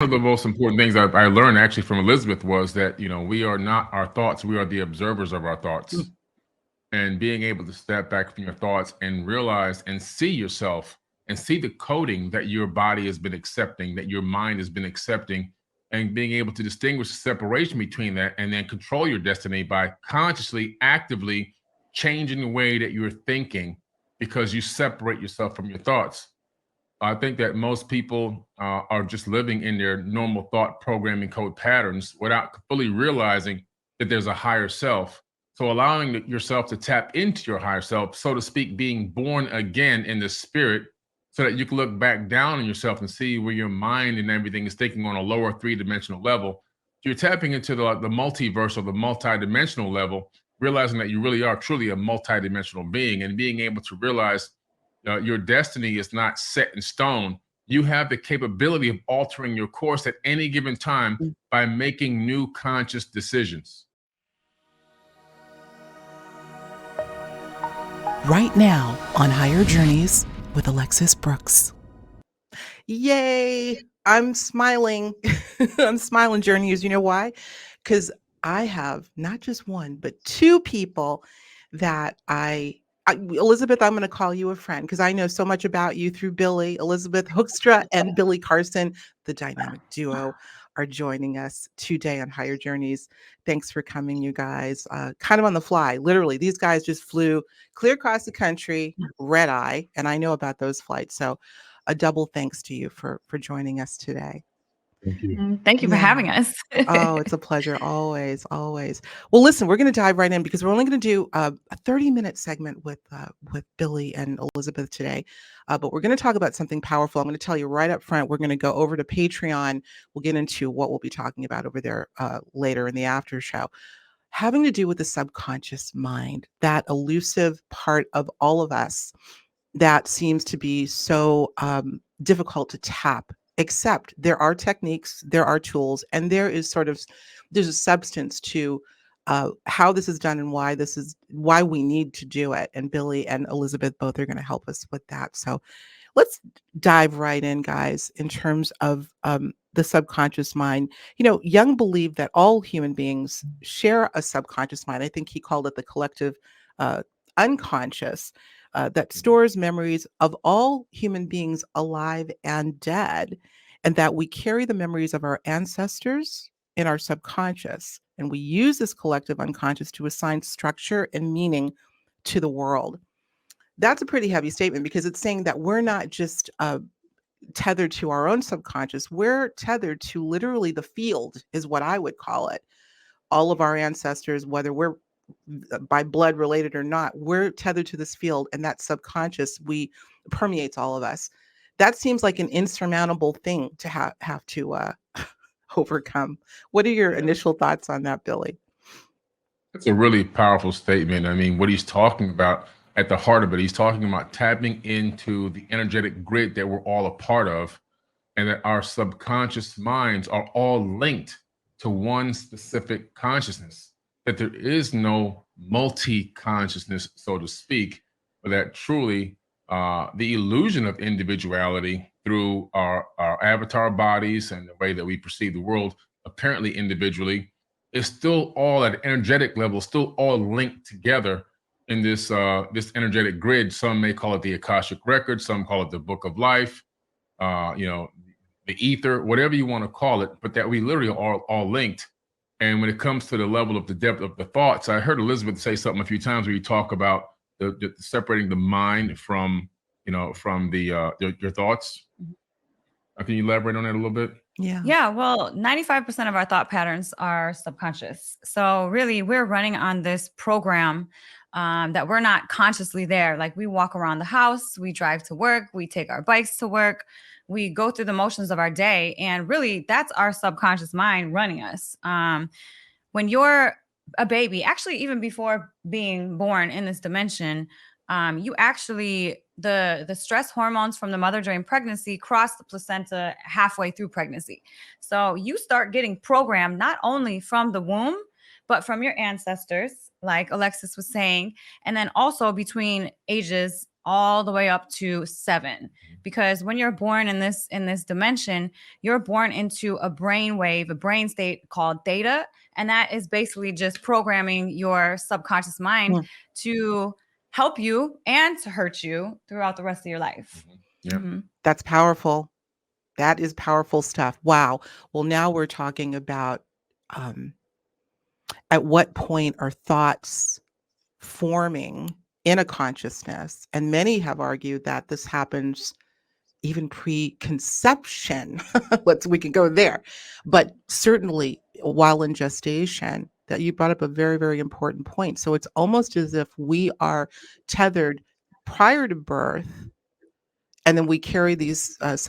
One of the most important things I learned actually from Elizabeth was that, we are not our thoughts, we are the observers of our thoughts. And being able to step back from your thoughts and realize and see yourself and see the coding that your body has been accepting, that your mind has been accepting, and being able to distinguish the separation between that and then control your destiny by consciously, actively changing the way that you're thinking because you separate yourself from your thoughts. I think that most people are just living in their normal thought programming code patterns without fully realizing that there's a higher self. So, allowing yourself to tap into your higher self, so to speak, being born again in the spirit, so that you can look back down on yourself and see where your mind and everything is thinking on a lower three-dimensional level. You're tapping into the multiverse or the multidimensional level, realizing that you really are truly a multidimensional being and being able to realize your destiny is not set in stone. You have the capability of altering your course at any given time by making new conscious decisions. Right now on Higher Journeys with Alexis Brooks. Yay! I'm smiling. I'm smiling, journeys. You know why? Because I have not just one, but two people that Elizabeth, I'm going to call you a friend because I know so much about you through Billy, Elisabeth Hoekstra, and Billy Carson, the dynamic duo, are joining us today on Higher Journeys. Thanks for coming, you guys. Kind of on the fly, literally. These guys just flew clear across the country, red eye, and I know about those flights. So a double thanks to you for joining us today. Thank you. Thank you for having us. Oh, it's a pleasure. Always, always. Well, listen, we're going to dive right in because we're only going to do a 30-minute segment with Billy and Elisabeth today. But we're going to talk about something powerful. I'm going to tell you right up front, we're going to go over to Patreon. We'll get into what we'll be talking about over there later in the after show, having to do with the subconscious mind, that elusive part of all of us that seems to be so difficult to tap, except there are techniques, there are tools, and there's a substance to how this is done and why we need to do it. And Billy and Elisabeth both are going to help us with that. So let's dive right in, guys, in terms of the subconscious mind. Jung believed that all human beings share a subconscious mind. I think he called it the collective unconscious that stores memories of all human beings alive and dead, and that we carry the memories of our ancestors in our subconscious. And we use this collective unconscious to assign structure and meaning to the world. That's a pretty heavy statement because it's saying that we're not just tethered to our own subconscious, we're tethered to literally the field, is what I would call it. All of our ancestors, whether we're by blood related or not, we're tethered to this field, and that subconscious permeates all of us. That seems like an insurmountable thing to have to overcome. What are your initial thoughts on that, Billy? That's a really powerful statement. I mean, what he's talking about at the heart of it, he's talking about tapping into the energetic grid that we're all a part of, and that our subconscious minds are all linked to one specific consciousness, that there is no multi-consciousness, so to speak, but that truly the illusion of individuality through our avatar bodies and the way that we perceive the world, apparently individually, is still all at an energetic level, still all linked together in this energetic grid. Some may call it the Akashic Record, some call it the Book of Life, the ether, whatever you want to call it, but that we literally are all linked. And when it comes to the level of the depth of the thoughts, I heard Elizabeth say something a few times where you talk about the separating the mind from your thoughts. Can you elaborate on that a little bit? Yeah. Well, 95% of our thought patterns are subconscious. So really, we're running on this program that we're not consciously there. Like we walk around the house, we drive to work, we take our bikes to work, we go through the motions of our day. And really, that's our subconscious mind running us. When you're a baby, actually, even before being born in this dimension, you actually, the stress hormones from the mother during pregnancy cross the placenta halfway through pregnancy. So you start getting programmed not only from the womb, but from your ancestors, like Alexis was saying, and then also between ages all the way up to 7. Because when you're born in this dimension, you're born into a brain wave, a brain state called theta, and that is basically just programming your subconscious mind to help you and to hurt you throughout the rest of your life. Yeah. That's powerful. That is powerful stuff. Wow. Well, now we're talking about at what point are thoughts forming in a consciousness? And many have argued that this happens even preconception. We can go there. But certainly while in gestation, that you brought up a very, very important point. So it's almost as if we are tethered prior to birth, and then we carry these this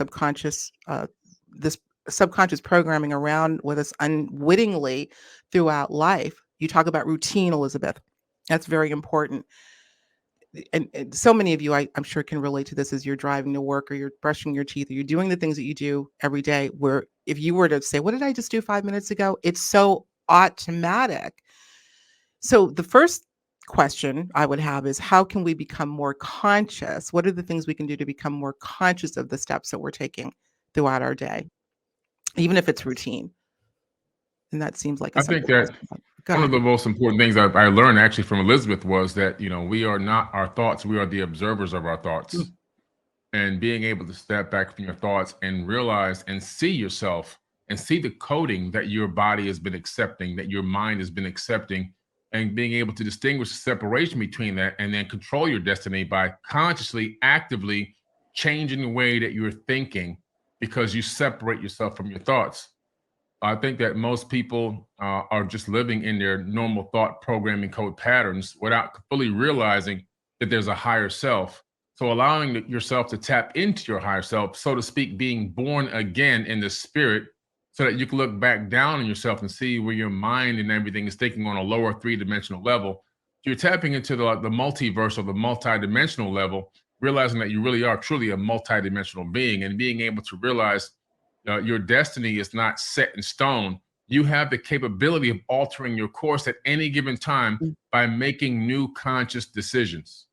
subconscious programming around with us unwittingly throughout life. You talk about routine, Elisabeth. That's very important. And so many of you, I'm sure, can relate to this as you're driving to work or you're brushing your teeth or you're doing the things that you do every day, where if you were to say, what did I just do 5 minutes ago? It's so automatic. So the first question I would have is, how can we become more conscious? What are the things we can do to become more conscious of the steps that we're taking throughout our day, even if it's routine? And that seems like a I think simple that question. Go one of ahead. the most important things I learned actually from Elizabeth was that, we are not our thoughts, we are the observers of our thoughts. And being able to step back from your thoughts and realize and see yourself and see the coding that your body has been accepting, that your mind has been accepting, and being able to distinguish the separation between that and then control your destiny by consciously, actively changing the way that you're thinking because you separate yourself from your thoughts. I think that most people are just living in their normal thought programming code patterns without fully realizing that there's a higher self. So allowing yourself to tap into your higher self, so to speak, being born again in the spirit, so that you can look back down on yourself and see where your mind and everything is thinking on a lower 3-dimensional level. You're tapping into the multiverse or the multidimensional level, realizing that you really are truly a multidimensional being, and being able to realize your destiny is not set in stone. You have the capability of altering your course at any given time by making new conscious decisions.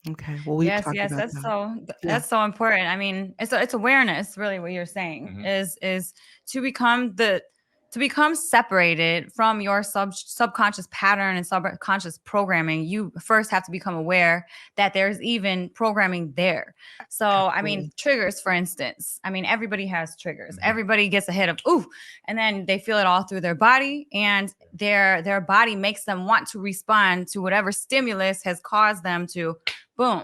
Okay. Well, we've Yes, talked yes, about that's that. so Yeah. that's so important. I mean, it's awareness, really, what you're saying is to become separated from your subconscious pattern and subconscious programming. You first have to become aware that there's even programming there. So, I mean, Absolutely. triggers, for instance. I mean, everybody has triggers. Everybody gets a hit of ooh, and then they feel it all through their body, and their body makes them want to respond to whatever stimulus has caused them to boom,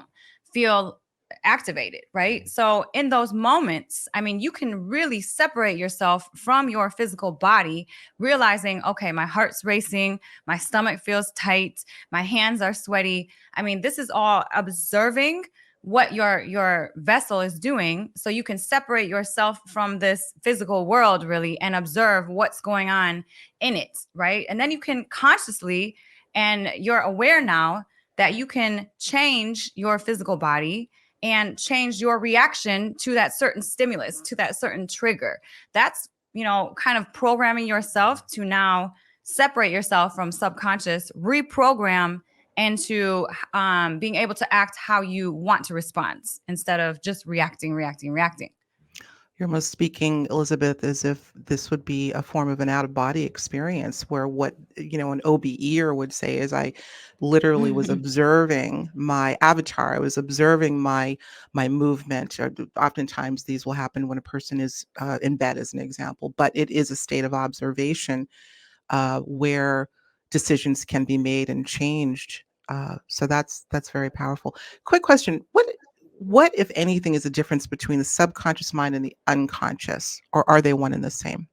feel activated, right? So in those moments, I mean, you can really separate yourself from your physical body, realizing, okay, my heart's racing, my stomach feels tight, my hands are sweaty. I mean, this is all observing what your vessel is doing, so you can separate yourself from this physical world, really, and observe what's going on in it, right? And then you can consciously, and you're aware now that you can change your physical body and change your reaction to that certain stimulus, to that certain trigger. That's, kind of programming yourself to now separate yourself from subconscious, reprogram into being able to act how you want to respond instead of just reacting. You're almost speaking, Elizabeth, as if this would be a form of an out-of-body experience where what, an OBEer would say is, I literally was observing my avatar. I was observing my movement. Or oftentimes these will happen when a person is in bed, as an example, but it is a state of observation where decisions can be made and changed. So that's very powerful. Quick question. What, if anything, is the difference between the subconscious mind and the unconscious, or are they one and the same?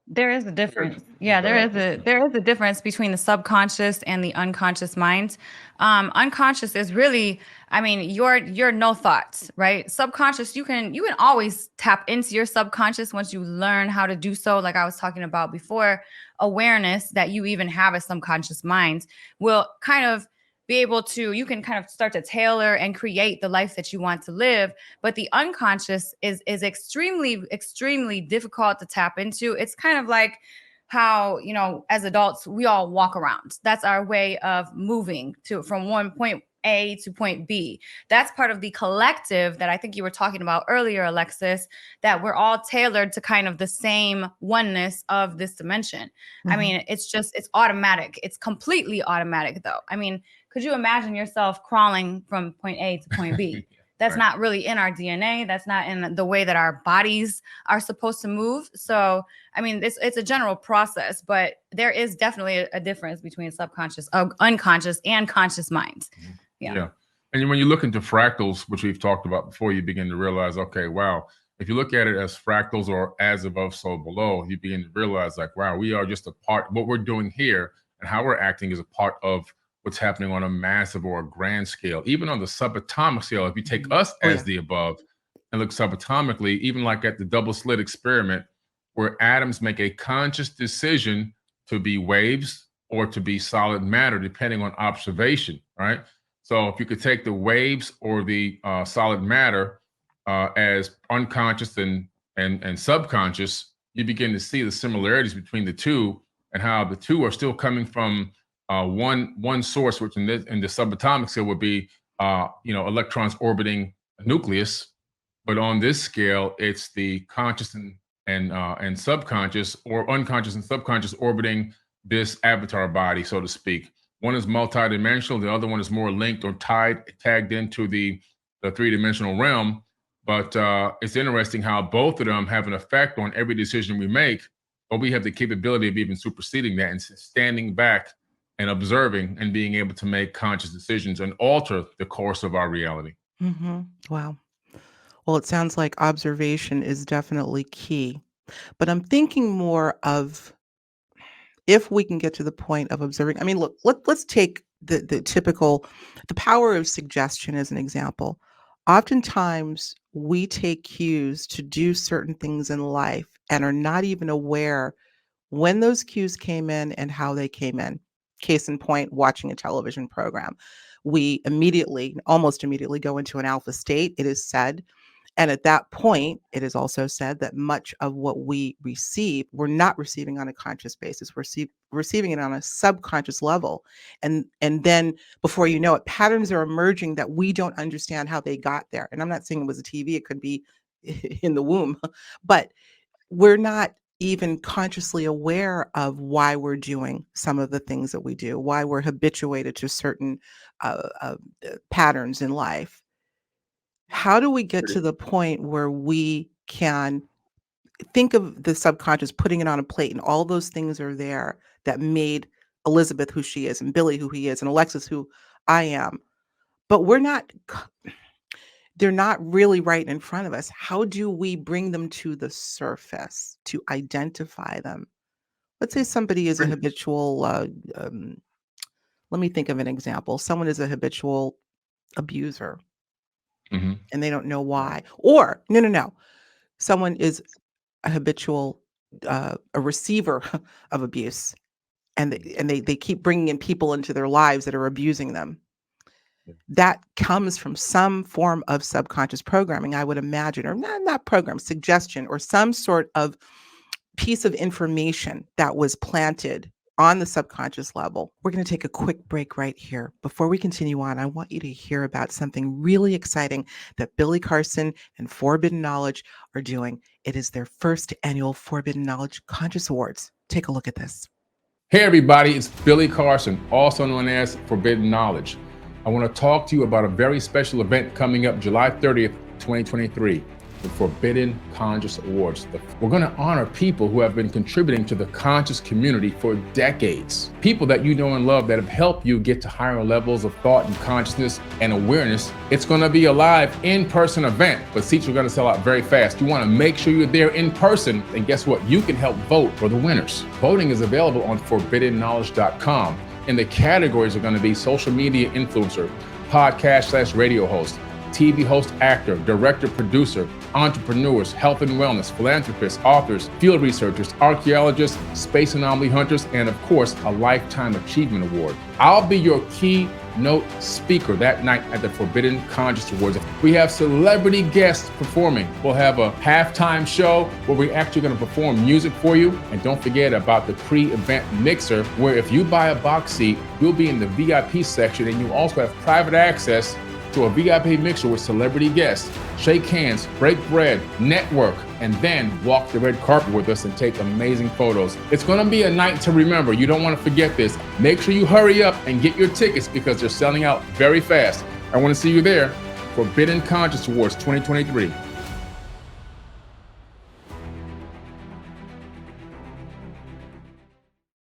There is a difference. Yeah, there is a difference between the subconscious and the unconscious mind. Unconscious is really, I mean, your no thoughts, right? Subconscious, you can always tap into your subconscious once you learn how to do so. Like I was talking about before, awareness that you even have a subconscious mind will kind of be able to, you can kind of start to tailor and create the life that you want to live. But the unconscious is extremely, extremely difficult to tap into. It's kind of like how, as adults, we all walk around. That's our way of moving from one point A to point B. That's part of the collective that I think you were talking about earlier, Alexis, that we're all tailored to kind of the same oneness of this dimension. I mean, it's automatic. It's completely automatic, though. I mean, could you imagine yourself crawling from point A to point B? That's not really in our DNA. That's not in the way that our bodies are supposed to move. So, I mean, it's a general process, but there is definitely a difference between subconscious, unconscious, and conscious minds. Yeah. And when you look into fractals, which we've talked about before, you begin to realize, okay, wow, if you look at it as fractals or as above, so below, you begin to realize like, wow, we are just a part, what we're doing here and how we're acting is a part of what's happening on a massive or a grand scale. Even on the subatomic scale, if you take us as the above and look subatomically, even like at the double slit experiment, where atoms make a conscious decision to be waves or to be solid matter, depending on observation, right? So if you could take the waves or the solid matter as unconscious and subconscious, you begin to see the similarities between the two and how the two are still coming from one source, which in the subatomic scale would be electrons orbiting a nucleus, but on this scale, it's the conscious and subconscious, or unconscious and subconscious, orbiting this avatar body, so to speak. One is multidimensional, the other one is more linked or tagged into the three-dimensional realm. But it's interesting how both of them have an effect on every decision we make, but we have the capability of even superseding that and standing back and observing and being able to make conscious decisions and alter the course of our reality. Wow. Well, it sounds like observation is definitely key, but I'm thinking more of if we can get to the point of observing. I mean, look, let's take the power of suggestion as an example. Oftentimes, we take cues to do certain things in life and are not even aware when those cues came in and how they came in. Case in point, watching a television program. We almost immediately go into an alpha state, it is said. And at that point, it is also said that much of what we receive, we're not receiving on a conscious basis. We're receiving it on a subconscious level. And then before you know it, patterns are emerging that we don't understand how they got there. And I'm not saying it was a TV, it could be in the womb, but we're not even consciously aware of why we're doing some of the things that we do, why we're habituated to certain patterns in life. How do we get to the point where we can think of the subconscious, putting it on a plate, and all those things are there that made Elisabeth who she is, and Billy who he is, and Alexis who I am, but they're not really right in front of us. How do we bring them to the surface to identify them? Let's say somebody is a habitual, let me think of an example. Someone is a habitual abuser and they don't know why. Or, no. Someone is a habitual, a receiver of abuse, and they keep bringing in people into their lives that are abusing them. That comes from some form of subconscious programming, I would imagine, or not program, suggestion, or some sort of piece of information that was planted on the subconscious level. We're going to take a quick break right here. Before we continue on, I want you to hear about something really exciting that Billy Carson and Forbidden Knowledge are doing. It is their first annual Forbidden Knowledge Conscious Awards. Take a look at this. Hey everybody, it's Billy Carson, also known as Forbidden Knowledge. I want to talk to you about a very special event coming up July 30th, 2023. The Forbidden Conscious Awards. We're going to honor people who have been contributing to the conscious community for decades. People that you know and love that have helped you get to higher levels of thought and consciousness and awareness. It's going to be a live in-person event, but seats are going to sell out very fast. You want to make sure you're there in person, and guess what? You can help vote for the winners. Voting is available on forbiddenknowledge.com, and the categories are going to be social media influencer, podcast/radio host, TV host, actor, director, producer, entrepreneurs, health and wellness, philanthropists, authors, field researchers, archaeologists, space anomaly hunters, and of course, a Lifetime Achievement Award. I'll be your key note speaker that night at the Forbidden Conscious Awards. We have celebrity guests performing. We'll have a halftime show where we're actually going to perform music for you. And don't forget about the pre-event mixer, where if you buy a box seat, you'll be in the VIP section, and you also have private access to a VIP mixer with celebrity guests. Shake hands, break bread, network, and then walk the red carpet with us and take amazing photos. It's gonna be a night to remember. You don't wanna forget this. Make sure you hurry up and get your tickets because they're selling out very fast. I wanna see you there. Forbidden Conscious Awards 2023.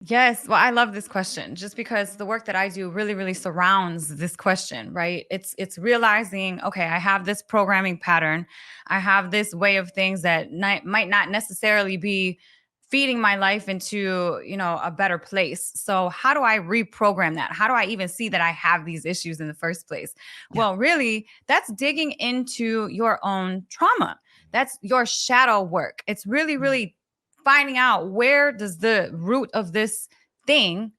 Yes. Well, I love this question just because the work that I do really, really surrounds this question, right? It's realizing, okay, I have this programming pattern. I have this way of things that might not necessarily be feeding my life into, a better place. So how do I reprogram that? How do I even see that I have these issues in the first place? Yeah. Well, really, that's digging into your own trauma. That's your shadow work. It's really, really finding out, where does the root of this thing,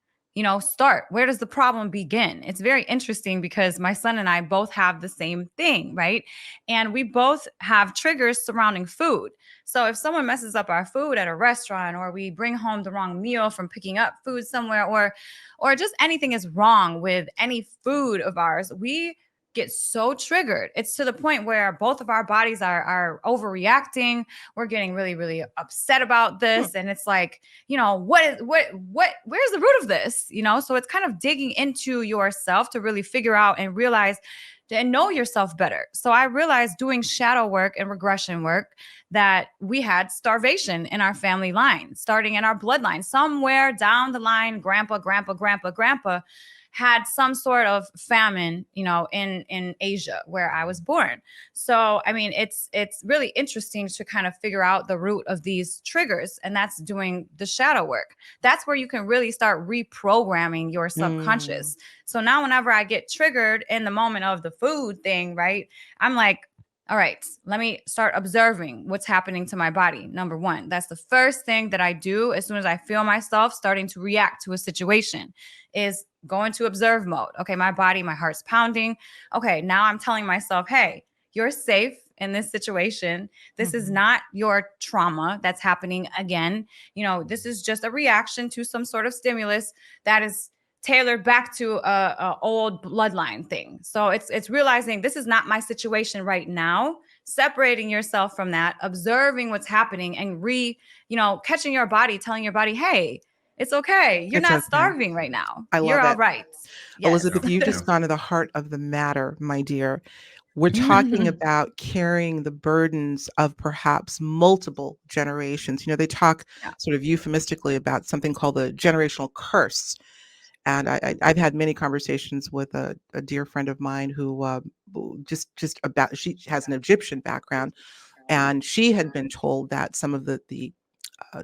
start? Where does the problem begin? It's very interesting because my son and I both have the same thing, right? And we both have triggers surrounding food. So if someone messes up our food at a restaurant, or we bring home the wrong meal from picking up food somewhere, or just anything is wrong with any food of ours, we get so triggered. It's to the point where both of our bodies are overreacting. We're getting really, really upset about this. And it's like, where's the root of this? So it's kind of digging into yourself to really figure out and realize and know yourself better. So I realized doing shadow work and regression work that we had starvation in our family line, starting in our bloodline. Somewhere down the line, grandpa had some sort of famine, in Asia where I was born. So, I mean, it's really interesting to kind of figure out the root of these triggers, and that's doing the shadow work. That's where you can really start reprogramming your subconscious. So now whenever I get triggered in the moment of the food thing, right, I'm like, all right, let me start observing what's happening to my body. Number one, that's the first thing that I do as soon as I feel myself starting to react to a situation, is go into observe mode. Okay, my body, my heart's pounding. Okay, now I'm telling myself, hey, you're safe in this situation. This is not your trauma that's happening again. This is just a reaction to some sort of stimulus that is tailored back to a old bloodline thing. So it's realizing this is not my situation right now, separating yourself from that, observing what's happening, and catching your body, telling your body, hey, it's okay. You're not starving right now. You're all right. Yes. Elisabeth, you've just gone to the heart of the matter, my dear. We're talking about carrying the burdens of perhaps multiple generations. They talk sort of euphemistically about something called the generational curse. And I've had many conversations with a dear friend of mine who she has an Egyptian background, and she had been told that some of the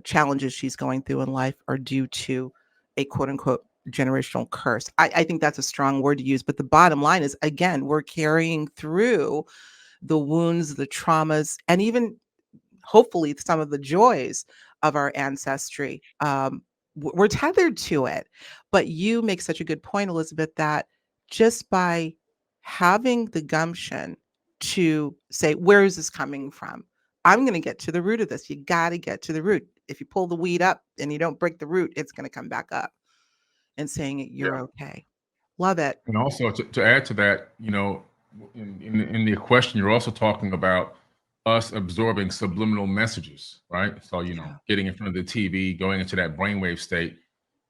challenges she's going through in life are due to a quote unquote generational curse. I think that's a strong word to use, but the bottom line is, again, we're carrying through the wounds, the traumas, and even hopefully some of the joys of our ancestry. We're tethered to it. But you make such a good point, Elisabeth, that just by having the gumption to say, where is this coming from? I'm going to get to the root of this. You got to get to the root. If you pull the weed up and you don't break the root, it's going to come back up. And saying you're okay. Love it. And also to add to that, in the question, you're also talking about us absorbing subliminal messages, right? So, getting in front of the TV, going into that brainwave state.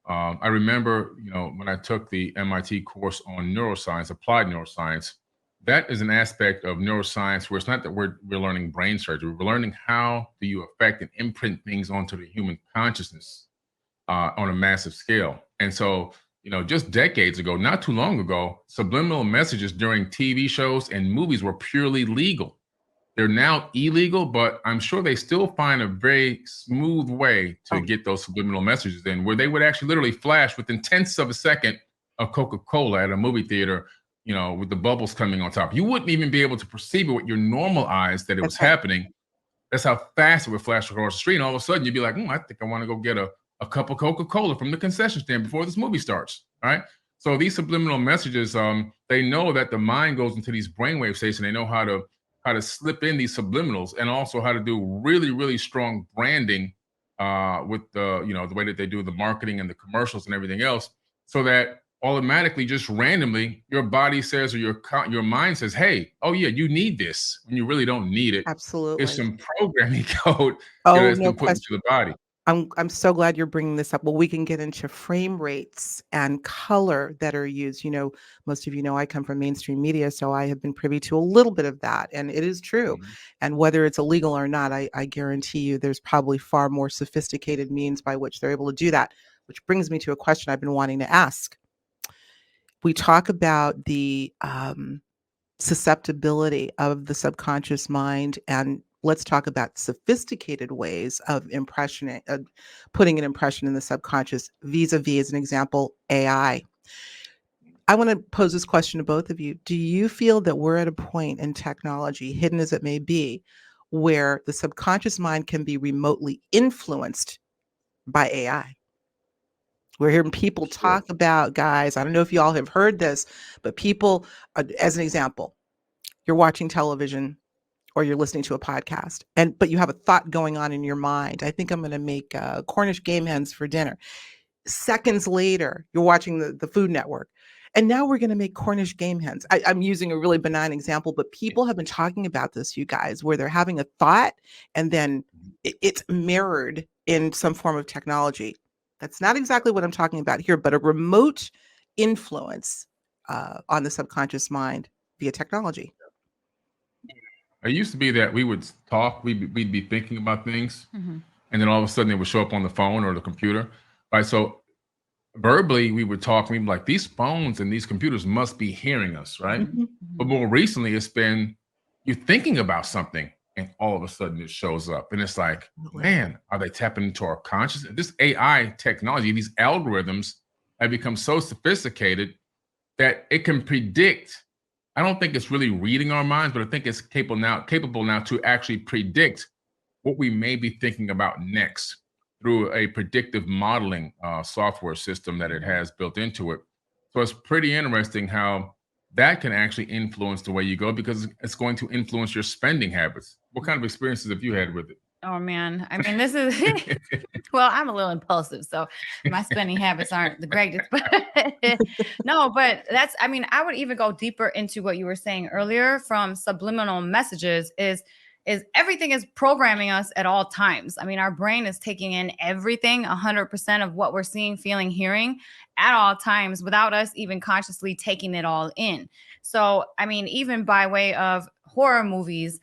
I remember, when I took the MIT course on neuroscience, applied neuroscience, that is an aspect of neuroscience where it's not that we're learning brain surgery. We're learning how do you affect and imprint things onto the human consciousness on a massive scale. And so, just decades ago, not too long ago, subliminal messages during TV shows and movies were purely legal. They're now illegal, but I'm sure they still find a very smooth way to get those subliminal messages in, where they would actually literally flash within tenths of a second of Coca-Cola at a movie theater, with the bubbles coming on top. You wouldn't even be able to perceive it with your normal eyes that it was happening. That's how fast it would flash across the street. And all of a sudden you'd be like, I think I want to go get a cup of Coca-Cola from the concession stand before this movie starts. All right. So these subliminal messages, they know that the mind goes into these brainwave states, and they know how to slip in these subliminals, and also how to do really, really strong branding with the way that they do the marketing and the commercials and everything else, so that automatically, just randomly, your body says, or your mind says, "Hey, oh yeah, you need this," when you really don't need it. It's Absolutely. some programming code Oh, that's no been put question. into the body. I'm so glad you're bringing this up. Well, we can get into frame rates and color that are used. Most of you know I come from mainstream media, so I have been privy to a little bit of that, and it is true. Mhm. And whether it's illegal or not, I guarantee you there's probably far more sophisticated means by which they're able to do that, which brings me to a question I've been wanting to ask. We talk about the susceptibility of the subconscious mind, and let's talk about sophisticated ways of putting an impression in the subconscious, vis-a-vis, as an example, AI. I want to pose this question to both of you. Do you feel that we're at a point in technology, hidden as it may be, where the subconscious mind can be remotely influenced by AI? We're hearing people Sure. talk about, guys, I don't know if you all have heard this, but people, as an example, you're watching television or you're listening to a podcast, but you have a thought going on in your mind. I think I'm going to make Cornish game hens for dinner. Seconds later, you're watching the Food Network, and now we're going to make Cornish game hens. I'm using a really benign example, but people have been talking about this, you guys, where they're having a thought and then it's mirrored in some form of technology. That's not exactly what I'm talking about here, but a remote influence on the subconscious mind via technology. It used to be that we would talk, we'd be thinking about things, Mhm. and then all of a sudden they would show up on the phone or the computer. Right. So verbally, we would talk, we'd be like, these phones and these computers must be hearing us, right? Mhm. Mhm. But Mhm. more recently, it's been you thinking about something, and all of a sudden it shows up. And it's like, Absolutely. man, are they tapping into our consciousness? This AI technology, these algorithms have become so sophisticated that it can predict. I don't think it's really reading our minds, but I think it's capable now to actually predict what we may be thinking about next through a predictive modeling software system that it has built into it. So it's pretty interesting how that can actually influence the way you go, because it's going to influence your spending habits. What kind of experiences have you had with Oh man, I mean, this is it? well, I'm a little impulsive, so my spending habits aren't the greatest. But no, but I mean, I would even go deeper into what you were saying earlier from subliminal messages is everything is programming us at all times. I mean, our brain is taking in everything, 100% of what we're seeing, feeling, hearing at all times without us even consciously taking it all in. So, I mean, even by way of horror movies,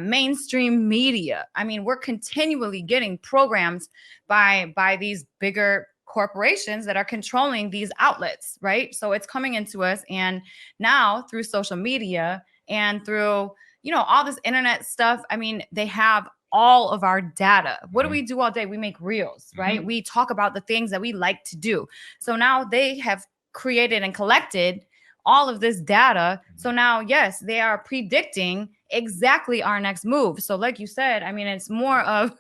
mainstream media. I mean, we're continually getting programs by these bigger corporations that are controlling these outlets, right? So it's coming into us, and now through social media and through all this internet stuff. I mean, they have all of our data. What do Mhm. we do all day? We make reels, right? Mhm. We talk about the things that we like to do. So now they have created and collected all of this data. So now, yes, they are predicting exactly our next move. So like you said, I mean, it's more of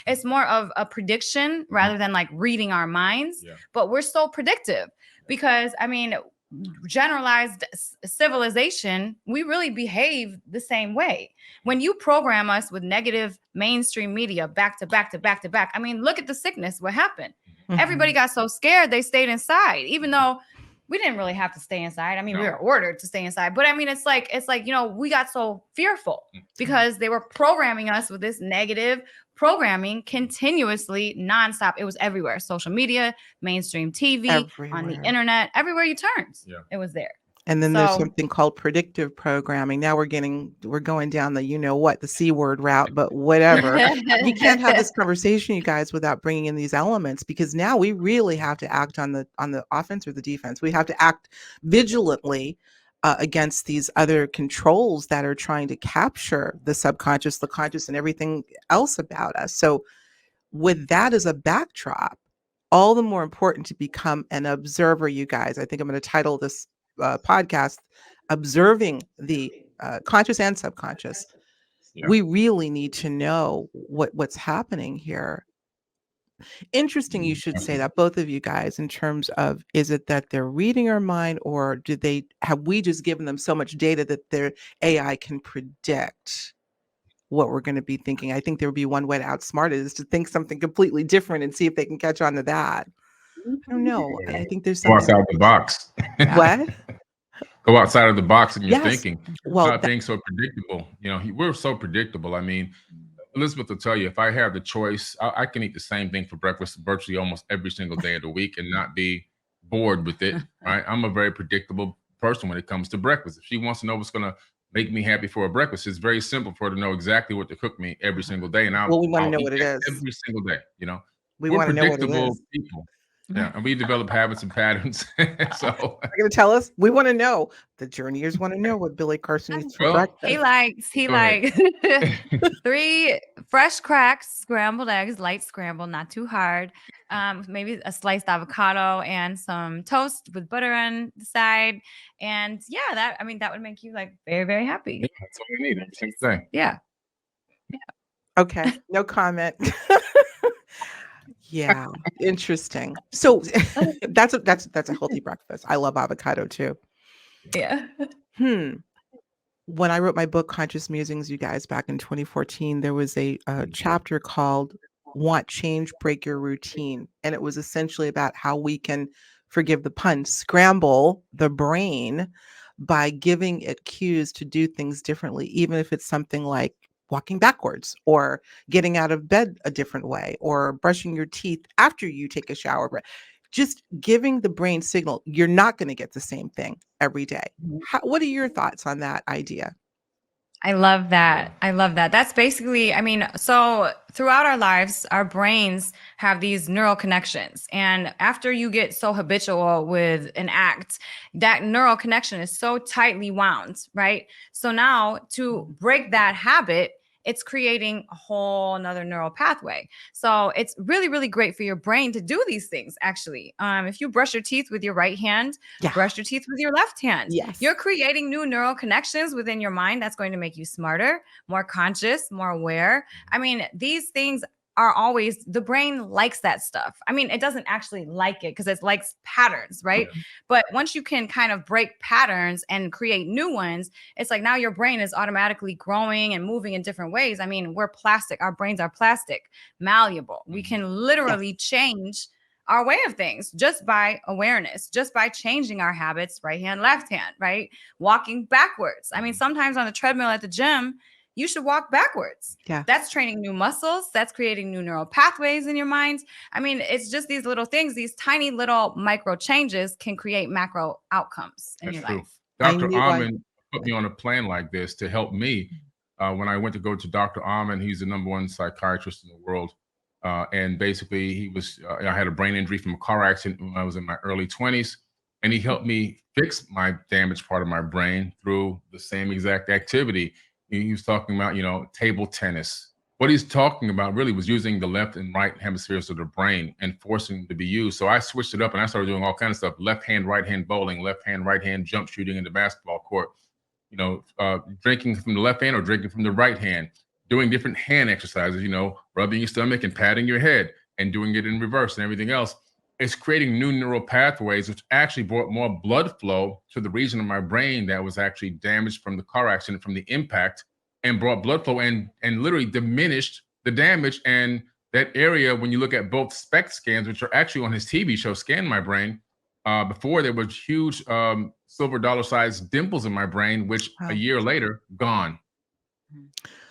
it's more of a prediction rather than like reading our minds, Yeah. but we're so predictive because I mean, generalized civilization, we really behave the same way. When you program us with negative mainstream media back to back to back to back, I mean, look at the sickness. What happened? Everybody Mhm. got so scared they stayed inside, even though we didn't really have to stay inside. I mean, we No. were ordered to stay inside, but I mean, it's like we got so fearful Mm. because they were programming us with this negative programming continuously, nonstop. It was everywhere: social media, mainstream TV, on the Everywhere. internet, everywhere you turned, Yeah. it was there. And then there's So something called predictive programming. Now we're going down the the C word route, but whatever. You can't have this conversation, you guys, without bringing in these elements, because now we really have to act on the offense or the defense. We have to act vigilantly against these other controls that are trying to capture the subconscious, the conscious, and everything else about us. So with that as a backdrop, all the more important to become an observer, you guys. I think I'm going to title this podcast Observing the Conscious and Subconscious. Yeah. We really need to know what's happening here. Interesting you should say that, both of you guys, in terms of, is it that they're reading our mind, or have we just given them so much data that their AI can predict what we're going to be thinking? I think there would be one way to outsmart it, is to think something completely different and see if they can catch on to that. I don't know. I think there's Go something. outside the box. What? Go outside of the box in your Yes. thinking. Well, Not being so predictable. You know, we're so predictable. I mean, Elizabeth will tell you, if I have the choice, I can eat the same thing for breakfast virtually almost every single day of the week and not be bored with it. Right? I'm a very predictable person when it comes to breakfast. If she wants to know what's going to make me happy for a breakfast, it's very simple for her to know exactly what to cook me every single day, and well, we want to I'll know eat what it that is. every single day. You know, We we're want to know what it predictable is. people. Yeah, and we develop habits and patterns. So Are you going to tell us? We want to know. The journeyers want to know what Billy Carson eats for well, breakfast. He go ahead. likes 3 fresh cracked scrambled eggs, light scrambled, not too hard. Maybe a sliced avocado and some toast with butter on the side. And yeah, that would make you like very, very happy. Yeah, that's all we need every single day. Yeah. Okay, no comment. Yeah, interesting. So that's a healthy breakfast. I love avocado too. Yeah. When I wrote my book, Conscious Musings, you guys, back in 2014, there was a chapter called Want Change, Break Your Routine. And it was essentially about how we can, forgive the pun, scramble the brain by giving it cues to do things differently, even if it's something like walking backwards, or getting out of bed a different way, or brushing your teeth after you take a shower. Just giving the brain signal, you're not going to get the same thing every day. What are your thoughts on that idea? I love that. I love that. That's basically, so throughout our lives, our brains have these neural connections. And after you get so habitual with an act, that neural connection is so tightly wound, right? So now to break that habit, it's creating a whole another neural pathway. So it's really, really great for your brain to do these things, actually. If you brush your teeth with your right hand, brush your teeth with your left hand. Yes. You're creating new neural connections within your mind that's going to make you smarter, more conscious, more aware. These things are always, the brain likes that stuff. It doesn't actually like it because it likes patterns, right? Yeah. But once you can kind of break patterns and create new ones, it's like now your brain is automatically growing and moving in different ways. We're plastic. Our brains are plastic, malleable. We can literally change our way of things just by awareness, just by changing our habits, right hand, left hand, right? Walking backwards. Sometimes on the treadmill at the gym, you should walk backwards. Yeah. That's training new muscles. That's creating new neural pathways in your mind. It's just these little things, these tiny little micro changes can create macro outcomes in your life. Dr. Amen put me on a plan like this to help me. When I went to go to Dr. Amen, he's the #1 psychiatrist in the world. And basically I had a brain injury from a car accident when I was in my early 20s. And he helped me fix my damaged part of my brain through the same exact activity. He was talking about, table tennis. What he's talking about really was using the left and right hemispheres of the brain and forcing them to be used. So I switched it up and I started doing all kinds of stuff: left hand, right hand bowling, left hand, right hand jump shooting in the basketball court, drinking from the left hand or drinking from the right hand, doing different hand exercises, rubbing your stomach and patting your head and doing it in reverse and everything else. It's creating new neural pathways, which actually brought more blood flow to the region of my brain that was actually damaged from the car accident, from the impact, and brought blood flow and literally diminished the damage. And that area, when you look at both SPECT scans, which are actually on his TV show, Scan My Brain, before there was huge silver dollar-sized dimples in my brain, which a year later, gone.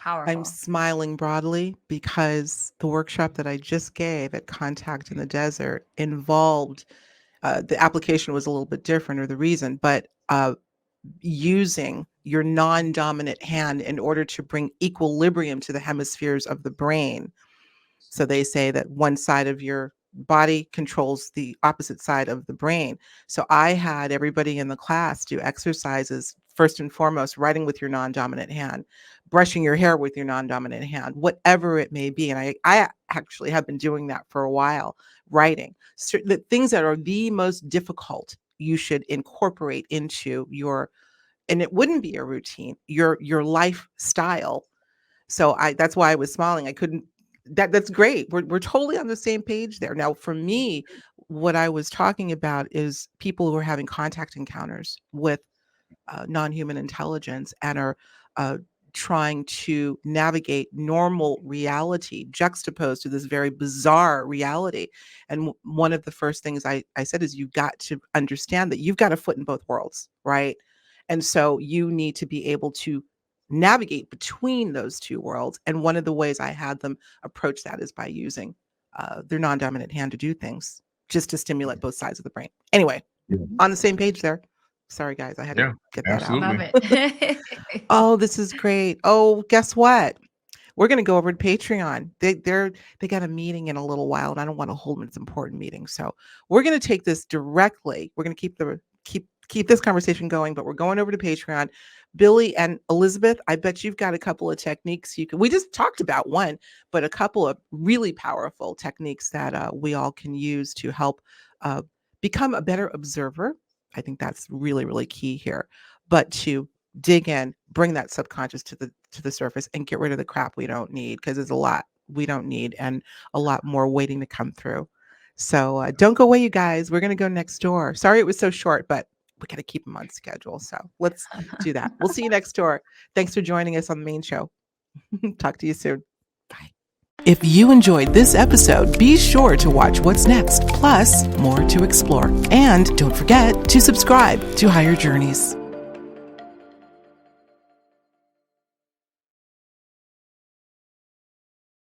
Powerful. I'm smiling broadly because the workshop that I just gave at Contact in the Desert involved, the application was a little bit different, or the reason, but using your non-dominant hand in order to bring equilibrium to the hemispheres of the brain. So they say that one side of your body controls the opposite side of the brain. So I had everybody in the class do exercises, first and foremost, writing with your non-dominant hand, brushing your hair with your non-dominant hand, whatever it may be. And I actually have been doing that for a while, writing. So the things that are the most difficult, you should incorporate into your, and it wouldn't be a routine, your lifestyle. So that's why I was smiling. I couldn't That's great. We're totally on the same page there. Now, for me, what I was talking about is people who are having contact encounters with non-human intelligence and are trying to navigate normal reality juxtaposed to this very bizarre reality. And one of the first things I said is you've got to understand that you've got a foot in both worlds, right? And so you need to be able to navigate between those two worlds. And one of the ways I had them approach that is by using their non-dominant hand to do things, just to stimulate both sides of the brain. Anyway, on the same page there. Sorry, guys, I had to get that out. Love it. Oh, this is great. Oh, guess what? We're going to go over to Patreon. They got a meeting in a little while, and I don't want to hold this important meeting. So we're going to take this directly. We're going to keep this conversation going, but we're going over to Patreon. Billy and Elisabeth, I bet you've got a couple of techniques we just talked about one, but a couple of really powerful techniques that we all can use to help become a better observer. I think that's really, really key here. But to dig in, bring that subconscious to the surface and get rid of the crap we don't need, because there's a lot we don't need and a lot more waiting to come through. So don't go away, you guys. We're going to go next door. Sorry it was so short, but we got to keep them on schedule. So let's do that. We'll see you next door. Thanks for joining us on the main show. Talk to you soon. Bye. If you enjoyed this episode, be sure to watch what's next, plus more to explore. And don't forget to subscribe to Higher Journeys.